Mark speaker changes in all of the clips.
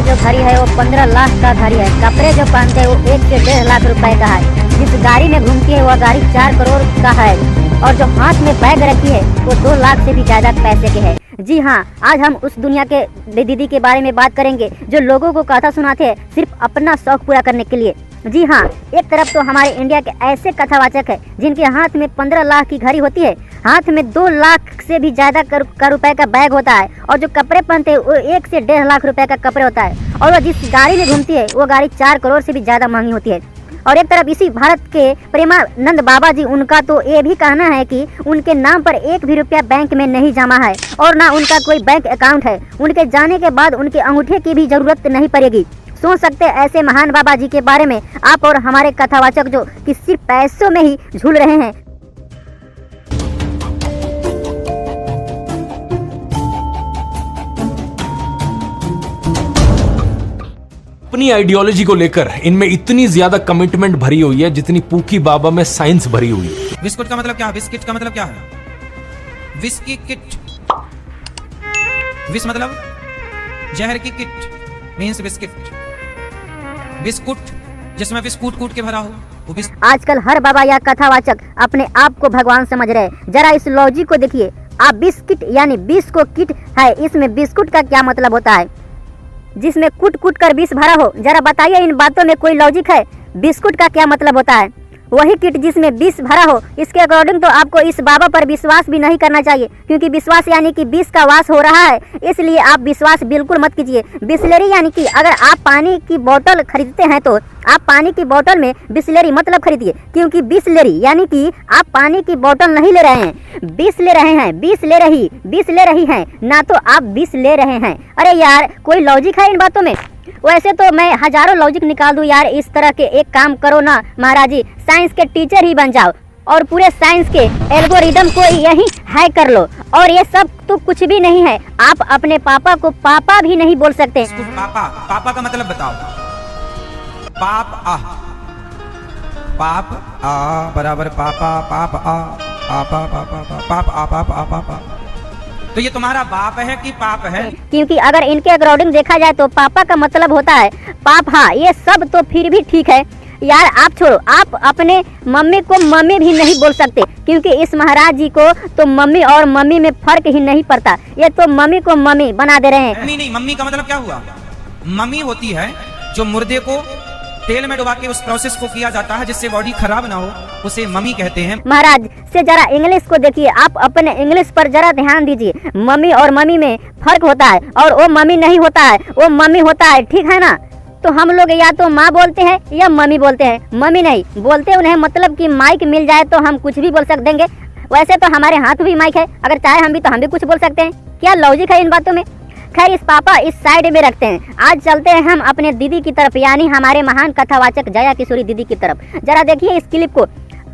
Speaker 1: जो घड़ी है वो 15 लाख का घड़ी है। कपड़े जो पहनते हैं वो 1 से 1.5 लाख रुपए का है। जिस गाड़ी में घूमती है वह गाड़ी 4 करोड़ का है और जो हाथ में बैग रखी है वो 2 लाख से भी ज्यादा पैसे के है। जी हाँ, आज हम उस दुनिया के दीदी के बारे में बात करेंगे जो लोगों को कथा सुनाते हैं सिर्फ अपना शौक पूरा करने के लिए। जी हाँ, एक तरफ तो हमारे इंडिया के ऐसे कथावाचक है जिनके हाथ में 15 लाख की घड़ी होती है, हाथ में 2 लाख से भी ज्यादा का रुपए का बैग होता है और जो कपड़े पहनते हैं वो 1 से 1.5 लाख रुपए का कपड़े होता है और वह जिस गाड़ी में घूमती है वो गाड़ी 4 करोड़ से भी ज्यादा महंगी होती है। और एक तरफ इसी भारत के प्रेमानंद बाबा जी, उनका तो ये भी कहना है कि उनके नाम पर 1 भी रुपया बैंक में नहीं जमा है और ना उनका कोई बैंक अकाउंट है। उनके जाने के बाद उनके अंगूठे की भी जरूरत नहीं पड़ेगी। सोच सकते हैं ऐसे महान बाबा जी के बारे में आप और हमारे कथावाचक जो कि सिर्फ पैसों में ही झूल रहे हैं।
Speaker 2: अपनी आइडियोलॉजी को लेकर इनमें इतनी ज्यादा कमिटमेंट भरी हुई है जितनी पूकी बाबा में साइंस भरी हुई है।
Speaker 3: बिस्कुट का मतलब क्या है? बिस्किट का मतलब क्या है? Whisky kit. विस मतलब जहर की किट मींस बिस्किट। बिस्कुट जिसमें बिस्कुट कूट के भरा हो वो बिस्कुट।
Speaker 1: आजकल हर बाबा या कथावाचक अपने आप को भगवान समझ रहे हैं। जरा इस लॉजिक को देखिए। आप बिस्किट यानी 20 को किट है, इसमें बिस्कुट का क्या मतलब होता है जिसमें कूट कूट कर 20 भरा हो? जरा बताइए, इन बातों में कोई लॉजिक है? बिस्कुट का क्या मतलब होता है? वही किट जिसमें 20 भरा हो। इसके अकॉर्डिंग तो आपको इस बाबा पर विश्वास भी नहीं करना चाहिए, क्योंकि विश्वास यानी कि 20 का वास हो रहा है, इसलिए आप विश्वास बिल्कुल मत कीजिए। बिस्लेरी यानी कि अगर आप पानी की बोतल खरीदते हैं तो आप पानी की बोतल में बिस्लेरी मतलब खरीदिए, क्योंकि बिस्लेरी यानी कि आप पानी की बोतल नहीं ले रहे हैं, 20 ले रहे हैं, 20 ले रही हैं, ना तो आप 20 ले रहे हैं। अरे यार, कोई लॉजिक है इन बातों में? वैसे तो मैं हजारों लॉजिक निकाल दूं यार। इस तरह के एक काम करो ना महाराज जी, साइंस के टीचर ही बन जाओ और पूरे साइंस के एल्गोरिदम को यही हैक कर लो। और ये सब तो कुछ भी नहीं है। आप अपने पापा को पापा भी नहीं बोल सकते।
Speaker 3: पापा का मतलब बताओ। पाप आ बराबर पापा, पाप आ पापा, पापा। तो ये तुम्हारा बाप है कि पाप है?
Speaker 1: क्योंकि अगर इनके अकॉर्डिंग देखा जाए तो पापा का मतलब होता है पाप। हाँ, ये सब तो फिर भी ठीक है यार। आप छोड़ो, आप अपने मम्मी को मम्मी भी नहीं बोल सकते, क्योंकि इस महाराज जी को तो मम्मी और मम्मी में फर्क ही नहीं पड़ता। ये तो मम्मी को मम्मी बना दे रहे हैं।
Speaker 3: नहीं, मम्मी का मतलब क्या हुआ? मम्मी होती है जो मुर्दे को तेल में डुबा के उस प्रोसेस को किया जाता है जिससे बॉडी खराब ना हो, उसे मम्मी कहते हैं। महाराज
Speaker 1: से जरा इंग्लिश को देखिए, आप अपने इंग्लिश पर जरा ध्यान दीजिए। मम्मी और मम्मी में फर्क होता है और वो मम्मी नहीं होता है, वो मम्मी होता है, ठीक है ना? तो हम लोग या तो माँ बोलते हैं या मम्मी बोलते हैं, मम्मी नहीं बोलते। उन्हें मतलब कि माइक मिल जाए तो हम कुछ भी बोल सक देंगे। वैसे तो हमारे हाथ भी माइक है, अगर चाहे हम भी कुछ बोल सकते हैं। क्या लॉजिक है इन बातों में? खैर, इस पापा इस साइड में रखते हैं। आज चलते हैं हम अपने दीदी की तरफ, यानी हमारे महान कथावाचक जया किशोरी दीदी की तरफ। जरा देखिए इस क्लिप को।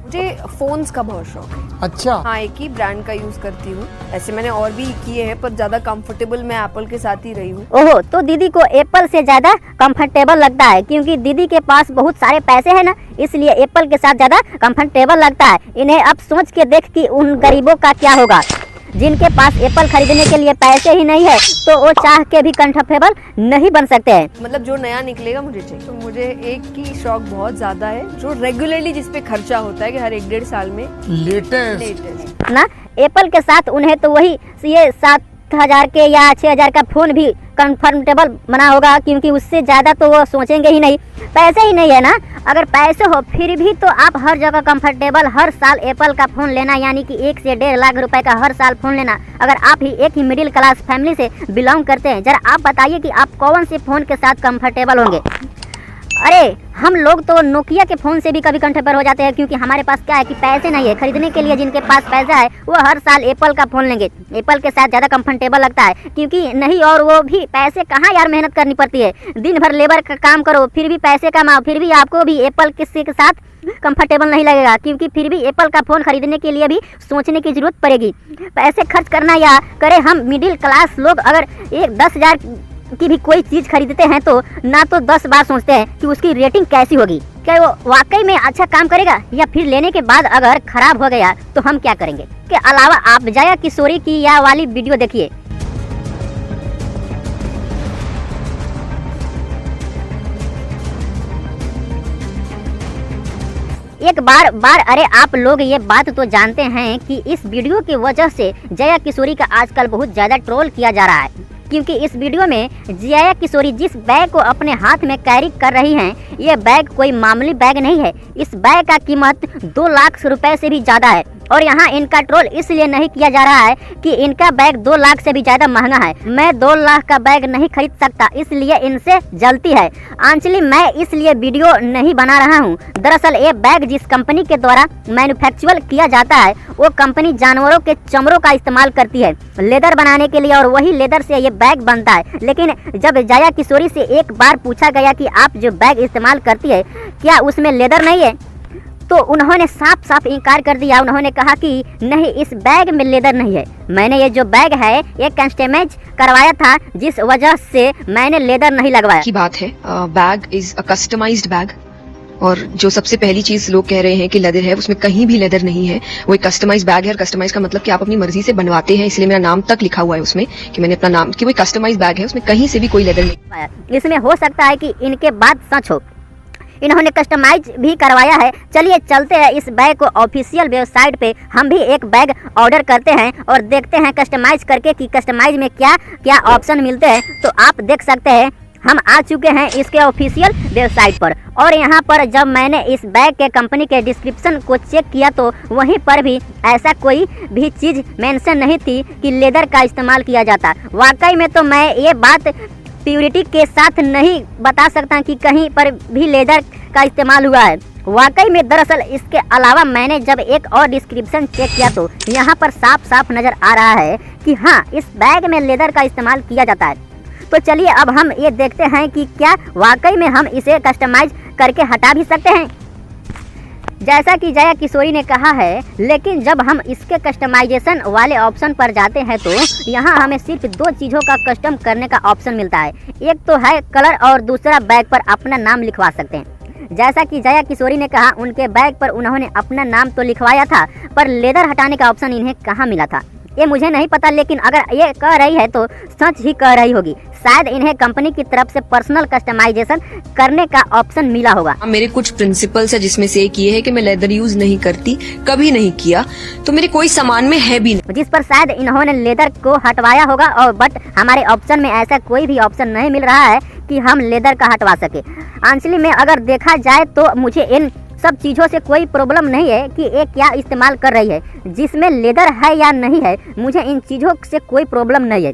Speaker 4: मुझे फोन्स का बहुत शौक है।
Speaker 5: अच्छा।
Speaker 4: हाँ, एक ही ब्रांड का यूज करती हूँ। ऐसे मैंने और भी किए हैं, पर ज्यादा कंफर्टेबल मैं एप्पल के साथ ही रही हूँ।
Speaker 1: ओहो, तो दीदी को एप्पल से ज्यादा कंफर्टेबल लगता है, क्योंकि दीदी के पास बहुत सारे पैसे हैं ना, इसलिए एप्पल के साथ ज्यादा कंफर्टेबल लगता है। इन्हें अब सोच के देख कि उन गरीबों का क्या होगा जिनके पास एप्पल खरीदने के लिए पैसे ही नहीं है, तो वो चाह के भी कंफर्टेबल नहीं बन सकते हैं।
Speaker 4: मतलब जो नया निकलेगा मुझे चाहिए। तो मुझे एक की शौक बहुत ज्यादा है जो रेगुलरली जिसपे खर्चा होता है कि हर 1-1.5 साल में लेटेस्ट
Speaker 1: ना। एप्पल के साथ उन्हें तो वही ये 7,000 के या 6,000 का फोन भी कंफर्टेबल बना होगा, क्योंकि उससे ज्यादा तो वो सोचेंगे ही नहीं। पैसे ही नहीं है ना। अगर पैसे हो फिर भी तो आप हर जगह कंफर्टेबल हर साल एप्पल का फोन लेना, यानी कि 1 से 1.5 लाख रुपए का हर साल फोन लेना। अगर आप ही एक ही मिडिल क्लास फैमिली से बिलोंग करते हैं, जरा आप बताइए कि आप कौन से फोन के साथ कंफर्टेबल होंगे? अरे हम लोग तो नोकिया के फ़ोन से भी कभी कंफर्टेबल हो जाते हैं, क्योंकि हमारे पास क्या है कि पैसे नहीं है खरीदने के लिए। जिनके पास पैसा है वो हर साल एप्पल का फ़ोन लेंगे, एप्पल के साथ ज़्यादा कंफर्टेबल लगता है, क्योंकि नहीं और वो भी पैसे कहाँ यार मेहनत करनी पड़ती है। दिन भर लेबर का काम करो, फिर भी पैसे कमाओ, फिर भी आपको भी एप्पल किसी के साथ कंफर्टेबल नहीं लगेगा, क्योंकि फिर भी एप्पल का फ़ोन खरीदने के लिए भी सोचने की ज़रूरत पड़ेगी। पैसे खर्च करना या करें हम मिडिल क्लास लोग, अगर 10,000 की भी कोई चीज़ खरीदते हैं तो ना तो 10 बार सोचते हैं कि उसकी रेटिंग कैसी होगी, क्या वो वाकई में अच्छा काम करेगा, या फिर लेने के बाद अगर खराब हो गया तो हम क्या करेंगे। के अलावा आप जया किशोरी की यह वाली वीडियो देखिए। एक बार अरे आप लोग ये बात तो जानते हैं कि इस वीडियो की वजह से जया किशोरी का आजकल बहुत ज़्यादा ट्रोल किया जा रहा है, क्योंकि इस वीडियो में जया किशोरी जिस बैग को अपने हाथ में कैरी कर रही हैं, ये बैग कोई मामूली बैग नहीं है। इस बैग का कीमत 2 लाख रुपए से भी ज़्यादा है और यहाँ इनका ट्रोल इसलिए नहीं किया जा रहा है कि इनका बैग 2 लाख से भी ज़्यादा महंगा है। मैं 2 लाख का बैग नहीं खरीद सकता, इसलिए इनसे जलती है। एक्चुअली मैं इसलिए वीडियो नहीं बना रहा हूँ। दरअसल ये बैग जिस कंपनी के द्वारा मैन्युफैक्चर किया जाता है वो कंपनी जानवरों के चमड़ों का इस्तेमाल करती है लेदर बनाने के लिए और वही लेदर से ये बैग बनता है। लेकिन जब जया किशोरी से एक बार पूछा गया कि आप जो बैग इस्तेमाल करती है क्या उसमें लेदर नहीं है, तो उन्होंने साफ साफ इनकार कर दिया। उन्होंने कहा कि नहीं, इस बैग में लेदर नहीं है। मैंने ये जो बैग है ये कस्टमाइज करवाया था, जिस वजह से मैंने लेदर नहीं लगवाया।
Speaker 5: की बात है, bag is a customised bag और जो सबसे पहली चीज लोग कह रहे हैं कि लेदर है, उसमें कहीं भी लेदर नहीं है। वो एक कस्टमाइज बैग है और कस्टमाइज का मतलब कि आप अपनी मर्जी से बनवाते हैं, इसलिए मेरा नाम तक लिखा हुआ है उसमें कि मैंने अपना नाम, कि वो कस्टमाइज बैग है, उसमें कहीं से भी कोई लेदर नहीं।
Speaker 1: इसमें हो सकता है कि इनके बात सच हो, इन्होंने कस्टमाइज भी करवाया है। चलिए चलते हैं इस बैग को ऑफिशियल वेबसाइट पे, हम भी एक बैग ऑर्डर करते हैं और देखते हैं कस्टमाइज करके कि कस्टमाइज में क्या क्या ऑप्शन मिलते हैं। तो आप देख सकते हैं हम आ चुके हैं इसके ऑफिशियल वेबसाइट पर और यहाँ पर जब मैंने इस बैग के कंपनी के डिस्क्रिप्शन को चेक किया तो वहीं पर भी ऐसा कोई भी चीज़ मेंशन नहीं थी कि लेदर का इस्तेमाल किया जाता। वाकई में तो मैं ये बात प्योरिटी के साथ नहीं बता सकता कि कहीं पर भी लेदर का इस्तेमाल हुआ है। वाकई में दरअसल इसके अलावा मैंने जब एक और डिस्क्रिप्शन चेक किया तो यहाँ पर साफ साफ नज़र आ रहा है कि हाँ, इस बैग में लेदर का इस्तेमाल किया जाता है। तो चलिए अब हम ये देखते हैं कि क्या वाकई में हम इसे कस्टमाइज करके हटा भी सकते हैं जैसा कि जया किशोरी ने कहा है। लेकिन जब हम इसके कस्टमाइजेशन वाले ऑप्शन पर जाते हैं तो यहाँ हमें सिर्फ 2 चीज़ों का कस्टम करने का ऑप्शन मिलता है। एक तो है कलर और दूसरा बैग पर अपना नाम लिखवा सकते हैं। जैसा कि जया किशोरी ने कहा उनके बैग पर उन्होंने अपना नाम तो लिखवाया था, पर लेदर हटाने का ऑप्शन इन्हें कहाँ मिला था ये मुझे नहीं पता, लेकिन अगर ये कह रही है तो सच ही कह रही होगी। शायद इन्हें कंपनी की तरफ से पर्सनल कस्टमाइजेशन करने का ऑप्शन मिला होगा।
Speaker 5: मेरे कुछ प्रिंसिपल्स है जिसमें से एक ये है कि मैं लेदर यूज नहीं करती, कभी नहीं किया, तो मेरे कोई सामान में है भी नहीं,
Speaker 1: जिस पर शायद इन्होंने लेदर को हटवाया होगा। और बट हमारे ऑप्शन में ऐसा कोई भी ऑप्शन नहीं मिल रहा है कि हम लेदर का हटवा सके। एक्चुअली में अगर देखा जाए तो मुझे इन सब चीज़ों से कोई प्रॉब्लम नहीं है कि ये क्या इस्तेमाल कर रही है, जिसमें लेदर है या नहीं है, मुझे इन चीज़ों से कोई प्रॉब्लम नहीं है।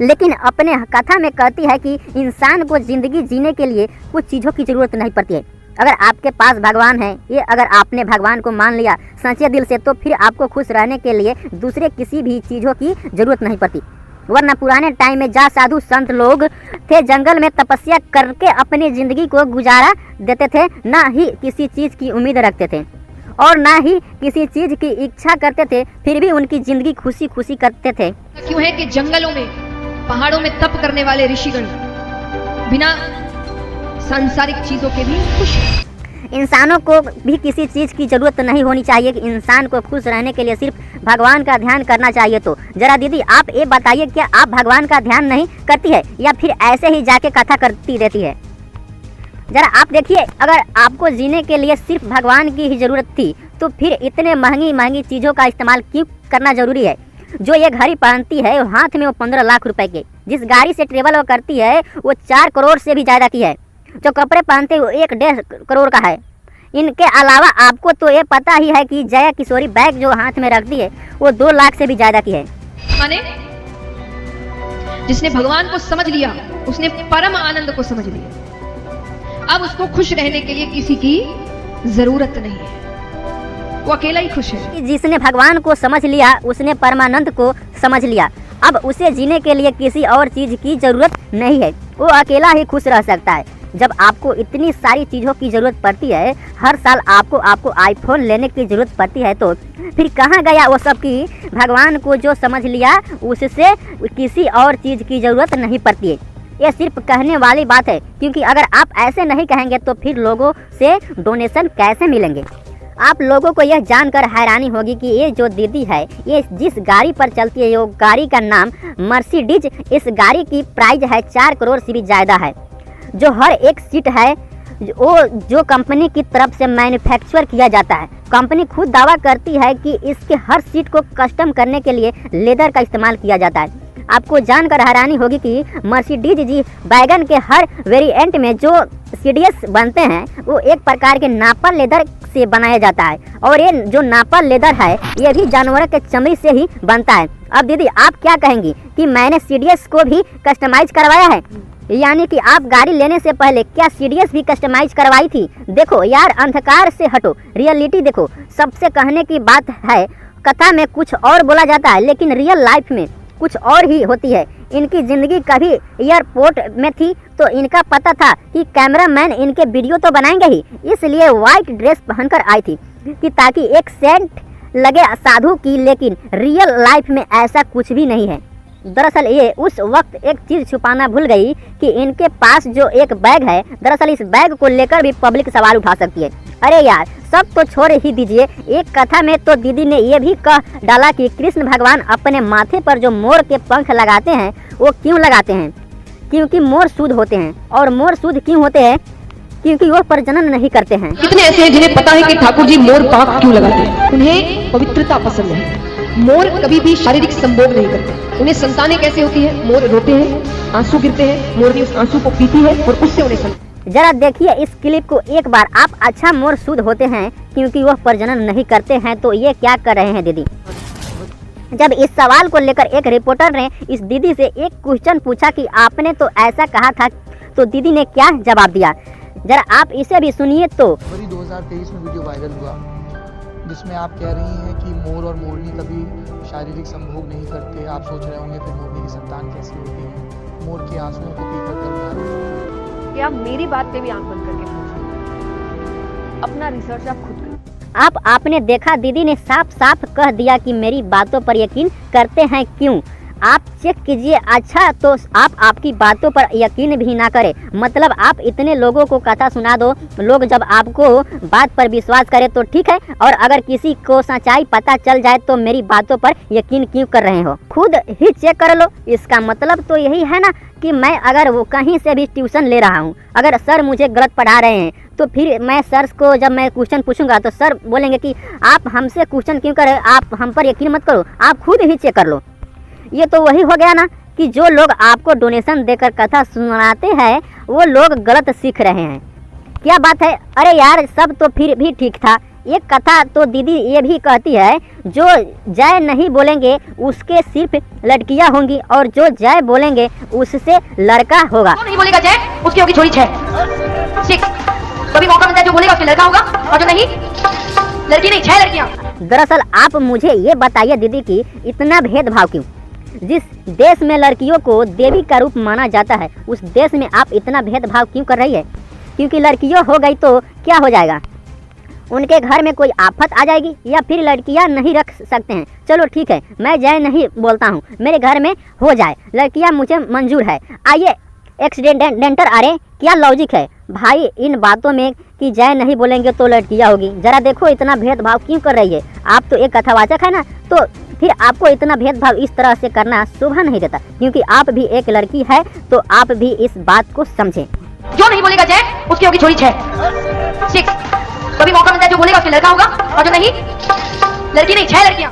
Speaker 1: लेकिन अपने कथा में कहती है कि इंसान को ज़िंदगी जीने के लिए कुछ चीज़ों की ज़रूरत नहीं पड़ती है। अगर आपके पास भगवान है, ये अगर आपने भगवान को मान लिया सच्चे दिल से, तो फिर आपको खुश रहने के लिए दूसरे किसी भी चीज़ों की ज़रूरत नहीं पड़ती। वरना पुराने टाइम में जहाँ साधु संत लोग थे, जंगल में तपस्या करके अपनी ज़िंदगी को गुजारा देते थे, ना ही किसी चीज़ की उम्मीद रखते थे और ना ही किसी चीज़ की इच्छा करते थे, फिर भी उनकी ज़िंदगी खुशी खुशी करते थे।
Speaker 6: क्यों है कि जंगलों में, पहाड़ों में तप करने वाले ऋषिगण बिना सांसारिक चीजों के भी खुश हैं।
Speaker 1: इंसानों को भी किसी चीज़ की ज़रूरत नहीं होनी चाहिए कि इंसान को खुश रहने के लिए सिर्फ भगवान का ध्यान करना चाहिए। तो जरा दीदी आप ये बताइए, क्या आप भगवान का ध्यान नहीं करती है या फिर ऐसे ही जाके कथा करती रहती है? जरा आप देखिए, अगर आपको जीने के लिए सिर्फ भगवान की ही ज़रूरत थी तो फिर इतने महंगी महंगी चीज़ों का इस्तेमाल क्यों करना ज़रूरी है? जो ये घड़ी पहनती है हाथ में वो 15 लाख रुपए की, जिस गाड़ी से ट्रेवल वो करती है वो 4 करोड़ से भी ज़्यादा की है, जो कपड़े पहनते वो 1.5 करोड़ का है। इनके अलावा आपको तो ये पता ही है कि जया किशोरी बैग जो हाथ में रखती है वो 2 लाख से भी ज़्यादा की है।
Speaker 6: माने जिसने भगवान को समझ लिया उसने परम आनंद को समझ लिया। अब उसको खुश रहने के लिए किसी की जरूरत नहीं है, वो अकेला ही खुश है।
Speaker 1: जिसने भगवान को समझ लिया उसने परमानंद को समझ लिया। अब उसे जीने के लिए किसी और चीज़ की ज़रूरत नहीं है, वो अकेला ही खुश रह सकता है। जब आपको इतनी सारी चीज़ों की ज़रूरत पड़ती है, हर साल आपको आईफोन लेने की ज़रूरत पड़ती है, तो फिर कहाँ गया वो सब कि भगवान को जो समझ लिया उससे किसी और चीज़ की ज़रूरत नहीं पड़ती है। ये सिर्फ कहने वाली बात है, क्योंकि अगर आप ऐसे नहीं कहेंगे तो फिर लोगों से डोनेशन कैसे मिलेंगे? आप लोगों को यह जानकर हैरानी होगी कि ये जो दीदी है ये जिस गाड़ी पर चलती है वो गाड़ी का नाम मर्सिडीज। इस गाड़ी की प्राइस है 4 करोड़ से भी ज़्यादा है, जो हर एक सीट है वो जो कंपनी की तरफ से मैन्युफैक्चर किया जाता है। कंपनी खुद दावा करती है कि इसके हर सीट को कस्टम करने के लिए लेदर का इस्तेमाल किया जाता है। आपको जानकर हैरानी होगी कि मर्सिडीज जी वैगन के हर वेरिएंट में जो सीडीएस बनते हैं वो एक प्रकार के नापा लेदर से बनाया जाता है, और ये जो नापा लेदर है ये भी जानवरों के चमड़ी से ही बनता है। अब दीदी आप क्या कहेंगी कि मैंने सीडीएस को भी कस्टमाइज करवाया है, यानी कि आप गाड़ी लेने से पहले क्या सीडीएस भी कस्टमाइज करवाई थी? देखो यार, अंधकार से हटो, रियलिटी देखो। सबसे कहने की बात है, कथा में कुछ और बोला जाता है लेकिन रियल लाइफ में कुछ और ही होती है। इनकी ज़िंदगी कभी एयरपोर्ट में थी तो इनका पता था कि कैमरामैन इनके वीडियो तो बनाएंगे ही, इसलिए वाइट ड्रेस पहनकर आई थी कि ताकि एक सेंट लगे साधु की, लेकिन रियल लाइफ में ऐसा कुछ भी नहीं है। दरअसल ये उस वक्त एक चीज़ छुपाना भूल गई कि इनके पास जो एक बैग है, दरअसल इस बैग को लेकर भी पब्लिक सवाल उठा सकती है। अरे यार, सब तो छोड़ ही दीजिए, एक कथा में तो दीदी ने ये भी कह डाला कि कृष्ण भगवान अपने माथे पर जो मोर के पंख लगाते हैं वो क्यों लगाते हैं? क्योंकि मोर शुद्ध होते हैं। और मोर शुद्ध क्यों होते हैं? क्योंकि वो प्रजनन नहीं करते हैं।
Speaker 5: कितने ऐसे हैं जिन्हें पता है कि ठाकुर जी मोर पाक क्यों लगाते हैं? उन्हें पवित्रता पसंद है। मोर कभी भी शारीरिक संभोग नहीं करते। उन्हें संतानें कैसे होती है? मोर रोते हैं, आंसू गिरते हैं, मोरनी उस आंसू को पीती है और उससे उन्हें
Speaker 1: जरा देखिए इस क्लिप को एक बार आप। अच्छा, मोर शुद्ध होते हैं क्योंकि वह प्रजनन नहीं करते हैं, तो ये क्या कर रहे हैं दीदी? जब इस सवाल को लेकर एक रिपोर्टर ने इस दीदी से एक क्वेश्चन पूछा कि आपने तो ऐसा कहा था, तो दीदी ने क्या जवाब दिया, जरा आप इसे भी सुनिए। तो
Speaker 7: 2023 में वीडियो वायरल हुआ जिसमें आप कह रही हैं कि मोर और मोरनी कभी शारीरिक संभोग नहीं करते। आप सोच रहे होंगे फिर मोरनी की संतान कैसी होती है? मोर के आंसुओं को पीकर कर
Speaker 4: कि आप मेरी बात पे भी आंख बंद करके पूछिए, अपना रिसर्च आप खुद करें।
Speaker 1: आपने देखा, दीदी ने साफ साफ कह दिया कि मेरी बातों पर यकीन करते हैं क्यों? आप चेक कीजिए। अच्छा, तो आप आपकी बातों पर यकीन भी ना करें, मतलब आप इतने लोगों को कथा सुना दो, लोग जब आपको बात पर विश्वास करें तो ठीक है, और अगर किसी को सच्चाई पता चल जाए तो मेरी बातों पर यकीन क्यों कर रहे हो? खुद ही चेक कर लो। इसका मतलब तो यही है ना कि मैं अगर वो कहीं से भी ट्यूशन ले रहा हूँ, अगर सर मुझे गलत पढ़ा रहे हैं तो फिर मैं सर को जब मैं क्वेश्चन पूछूंगा तो सर बोलेंगे कि आप हमसे क्वेश्चन क्यों कर रहे हो, आप हम पर यकीन मत करो, आप खुद ही चेक कर लो। ये तो वही हो गया ना कि जो लोग आपको डोनेशन देकर कथा सुनाते हैं वो लोग गलत सीख रहे हैं। क्या बात है? अरे यार, सब तो फिर भी ठीक था। एक कथा तो दीदी ये भी कहती है, जो जय नहीं बोलेंगे उसके सिर्फ लड़कियां होंगी, और जो जय बोलेंगे उससे लड़का होगा।
Speaker 6: जो नहीं बोलेगा जय, उसकी होगी छोरी 6। कभी मौका मिलता है जो बोलेगा उसके लड़का होगा, और जो नहीं, लड़की नहीं, 6 लड़कियां।
Speaker 1: दरअसल आप मुझे ये बताइए दीदी कि इतना भेदभाव क्यों? जिस देश में लड़कियों को देवी का रूप माना जाता है उस देश में आप इतना भेदभाव क्यों कर रही है? क्योंकि लड़कियों हो गई तो क्या हो जाएगा? उनके घर में कोई आफत आ जाएगी, या फिर लड़कियां नहीं रख सकते हैं? चलो ठीक है, मैं जय नहीं बोलता हूँ, मेरे घर में हो जाए, लड़कियां मुझे मंजूर है। आइए एक्सीडेंटल। अरे क्या लॉजिक है भाई इन बातों में कि जय नहीं बोलेंगे तो लड़कियां होगी? जरा देखो इतना भेदभाव क्यों कर रही है? आप तो एक कथावाचक है ना, तो फिर आपको इतना भेदभाव इस तरह से करना शोभा नहीं देता, क्योंकि आप भी एक लड़की है, तो आप भी इस बात को समझें।
Speaker 6: जो नहीं बोलेगा जय, उसकी होगी छोरी 6। कभी मौका मिलता है जो बोलेगा उसके लड़का होगा, और जो नहीं, लड़की नहीं, 6 लड़कियां।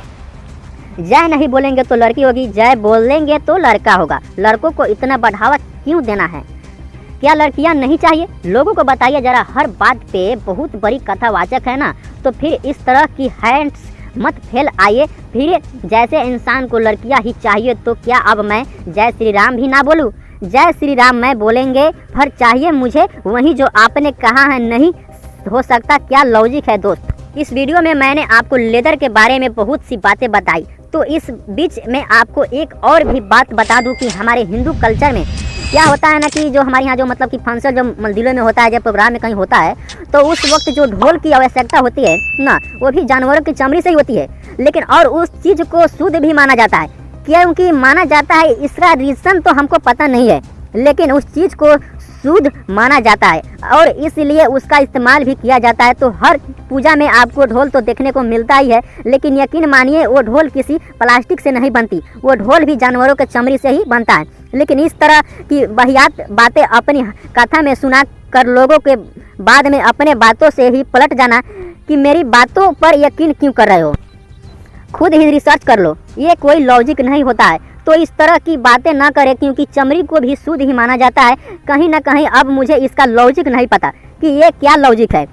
Speaker 1: जय नहीं बोलेंगे तो लड़की होगी, जय बोलेंगे तो लड़का होगा। लड़कों को इतना बढ़ावा क्यों देना है? क्या लड़कियां नहीं चाहिए? लोगों को बताइए जरा, हर बात पे बहुत बड़ी कथावाचक है ना, तो फिर इस तरह की हैंड्स मत फैल आइए। फिर जैसे इंसान को लड़कियां ही चाहिए तो क्या अब मैं जय श्री राम भी ना बोलूं? जय श्री राम मैं बोलेंगे पर चाहिए मुझे वही जो आपने कहा है, नहीं हो सकता। क्या लॉजिक है दोस्त? इस वीडियो में मैंने आपको लेदर के बारे में बहुत सी बातें बताई, तो इस बीच में आपको एक और भी बात बता दूं कि हमारे हिंदू कल्चर में क्या होता है ना कि जो हमारे यहाँ जो मतलब कि फंक्शन जो मंदिरों में होता है, जब प्रोग्राम में कहीं होता है, तो उस वक्त जो ढोल की आवश्यकता होती है ना, वो भी जानवरों की चमड़ी से ही होती है। लेकिन और उस चीज़ को शुद्ध भी माना जाता है। क्योंकि माना जाता है, इसका रीज़न तो हमको पता नहीं है, लेकिन उस चीज़ को शुद्ध माना जाता है और इसलिए उसका इस्तेमाल भी किया जाता है। तो हर पूजा में आपको ढोल तो देखने को मिलता ही है, लेकिन यकीन मानिए वो ढोल किसी प्लास्टिक से नहीं बनती, वो ढोल भी जानवरों के चमड़ी से ही बनता है। लेकिन इस तरह की वाहियात बातें अपनी कथा में सुना कर लोगों के बाद में अपने बातों से ही पलट जाना कि मेरी बातों पर यकीन क्यों कर रहे हो, खुद ही रिसर्च कर लो, ये कोई लॉजिक नहीं होता है। तो इस तरह की बातें ना करें, क्योंकि चमड़ी को भी शुद्ध ही माना जाता है। कहीं ना कहीं अब मुझे इसका लॉजिक नहीं पता कि ये क्या लॉजिक है।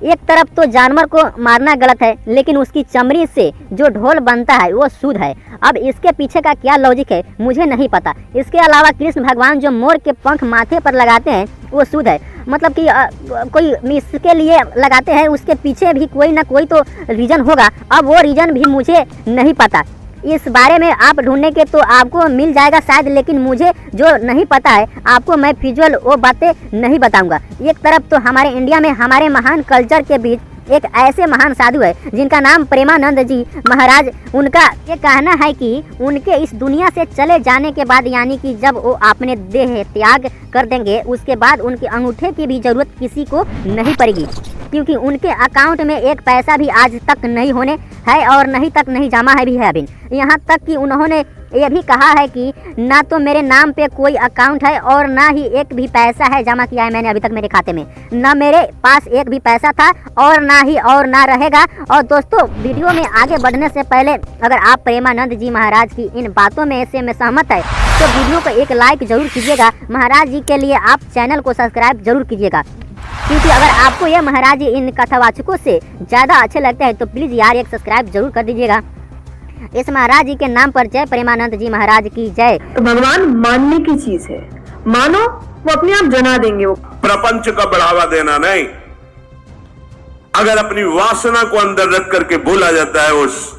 Speaker 1: एक तरफ तो जानवर को मारना गलत है, लेकिन उसकी चमड़ी से जो ढोल बनता है वो शुद्ध है। अब इसके पीछे का क्या लॉजिक है मुझे नहीं पता। इसके अलावा कृष्ण भगवान जो मोर के पंख माथे पर लगाते हैं वो शुद्ध है, मतलब कि कोई इसके लिए लगाते हैं, उसके पीछे भी कोई ना कोई तो रीज़न होगा। अब वो रीज़न भी मुझे नहीं पता। इस बारे में आप ढूंढने के तो आपको मिल जाएगा शायद, लेकिन मुझे जो नहीं पता है आपको मैं फिजुअल वो बातें नहीं बताऊंगा। एक तरफ तो हमारे इंडिया में हमारे महान कल्चर के बीच एक ऐसे महान साधु है जिनका नाम प्रेमानंद जी महाराज। उनका ये कहना है कि उनके इस दुनिया से चले जाने के बाद, यानी कि जब वो अपने देह त्याग कर देंगे, उसके बाद उनके अंगूठे की भी जरूरत किसी को नहीं पड़ेगी, क्योंकि उनके अकाउंट में एक पैसा भी आज तक नहीं होने है और नहीं तक नहीं जमा है भी है अभी। यहाँ तक कि उन्होंने ये भी कहा है कि ना तो मेरे नाम पे कोई अकाउंट है और ना ही एक भी पैसा है जमा किया है मैंने अभी तक मेरे खाते में, ना मेरे पास एक भी पैसा था और ना रहेगा। और दोस्तों, वीडियो में आगे बढ़ने से पहले अगर आप प्रेमानंद जी महाराज की इन बातों में से मैं सहमत है तो वीडियो को एक लाइक जरूर कीजिएगा। महाराज जी के लिए आप चैनल को सब्सक्राइब जरूर कीजिएगा, क्योंकि अगर आपको यह महाराज जी इन कथावाचकों से ज़्यादा अच्छे लगते हैं तो प्लीज़ यार एक सब्सक्राइब जरूर कर दीजिएगा। इस महाराज जी के नाम पर जय प्रेमानंद जी महाराज की जय।
Speaker 8: तो भगवान मानने की चीज है, मानो वो अपने आप जना देंगे। वो
Speaker 9: प्रपंच का बढ़ावा देना नहीं, अगर अपनी वासना को अंदर रख करके बोला जाता है। उस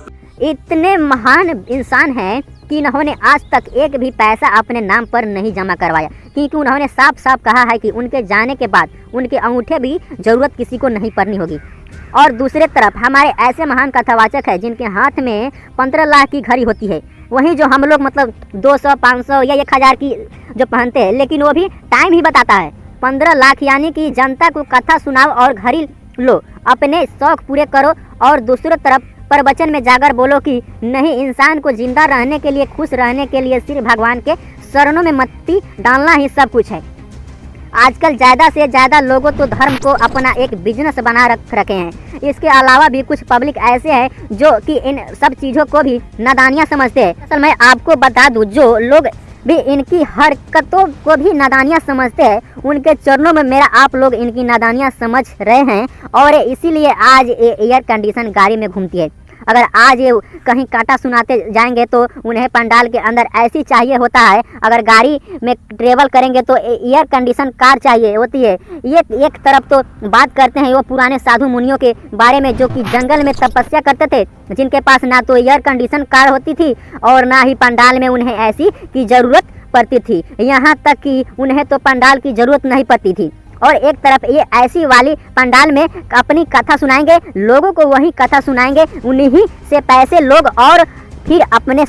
Speaker 1: इतने महान इंसान हैं कि इन्होंने आज तक एक भी पैसा अपने नाम पर नहीं जमा करवाया, क्योंकि उन्होंने साफ साफ कहा है कि उनके जाने के बाद उनके अंगूठे भी जरूरत किसी को नहीं पड़नी होगी। और दूसरे तरफ हमारे ऐसे महान कथावाचक हैं जिनके हाथ में 15 लाख की घड़ी होती है, वहीं जो हम लोग मतलब 200, 500 या 1000 की जो पहनते हैं, लेकिन वो भी टाइम ही बताता है। 15 लाख यानी कि जनता को कथा सुनाओ और घड़ी लो, अपने शौक पूरे करो। और दूसरी तरफ प्रवचन में जाकर बोलो कि नहीं, इंसान को जिंदा रहने के लिए, खुश रहने के लिए सिर्फ भगवान के शरणों में मत्ती डालना ही सब कुछ है। आजकल ज़्यादा से ज़्यादा लोगों तो धर्म को अपना एक बिजनेस बना रखे हैं। इसके अलावा भी कुछ पब्लिक ऐसे हैं जो कि इन सब चीज़ों को भी नादानियाँ समझते हैं। असल मैं आपको बता दूं, जो लोग भी इनकी हरकतों को भी नादानियाँ समझते हैं, उनके चरणों में मेरा आप लोग इनकी नादानियाँ समझ रहे हैं और इसीलिए आज ये एयर कंडीशन गाड़ी में घूमती है। अगर आज ये कहीं काटा सुनाते जाएंगे तो उन्हें पंडाल के अंदर ऐसी चाहिए होता है, अगर गाड़ी में ट्रेवल करेंगे तो एयर कंडीशन कार चाहिए होती है। ये एक तरफ तो बात करते हैं वो पुराने साधु मुनियों के बारे में जो कि जंगल में तपस्या करते थे, जिनके पास ना तो एयर कंडीशन कार होती थी और ना ही पंडाल में उन्हें ऐसी की ज़रूरत पड़ती थी। यहाँ तक कि उन्हें तो पंडाल की ज़रूरत नहीं पड़ती थी। और एक तरफ ये ऐसी वाली पंडाल में अपनी कथा सुनाएंगे, लोगों को वही कथा सुनाएंगे, उन्हीं से पैसे लोग और फिर अपने